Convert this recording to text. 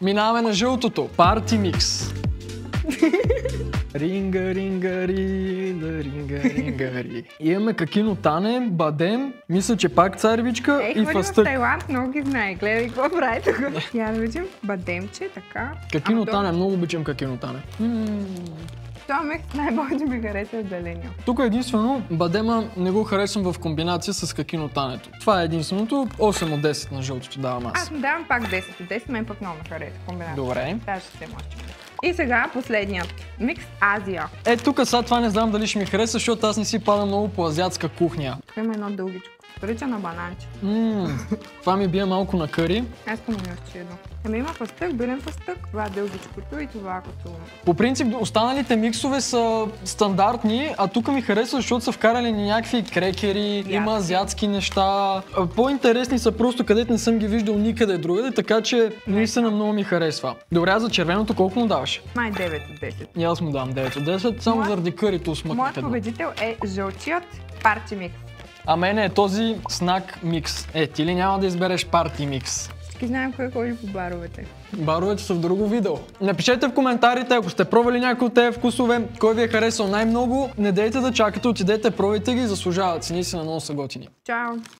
Минаваме на жълтото. Парти микс. Ринга, ринга, ринга. Имаме какино тане, бадем, мисля, че пак царевичка и Ходим в фастък. Тайланд, много ги знае. Гледай какво прави тук. Я да видим. Бадемче, така. Какино тане, много обичам какино тане. Това микс най-повече ми хареса от зеления. Тук единствено бадема не го харесвам в комбинация с какино тането. Това е единственото. 8 от 10 на жълтото давам аз. Аз му давам пак 10 от 10, мен пък много ме хареса комбинация. Добре. Даже ще се мощи. И сега последният. Микс Азия. Е, тук сега това не знам дали ще ми хареса, защото аз не си пада много по азиатска кухня. Тук има едно дългичко. Прилича на бананче. Това ми бие малко на къри. Аз искам да ми отчиедо. Ами има фастък, бирен фастък, това е дългичкото и това като... По принцип останалите миксове са стандартни, а тук ми харесва, защото са вкарали някакви крекери, има азиатски неща. По-интересни са просто, където не съм ги виждал никъде другаде, така че наистина много ми харесва. Добре, а за червеното колко му даваш? Май 9 от 10. И аз му давам 9 от 10, само заради кърито смъкнах Моят едно. победител е жълтият парти микс. А мене е този снак микс. Е, ти ли няма да избереш парти микс? Всички знаем кой ходи по баровете. Баровете са в друго видео. Напишете в коментарите, ако сте пробвали някои от тези вкусове, кой ви е харесал най-много. Не дейте да чакате, отидете, пробвайте ги, заслужават си, наистина много са готини. Чао!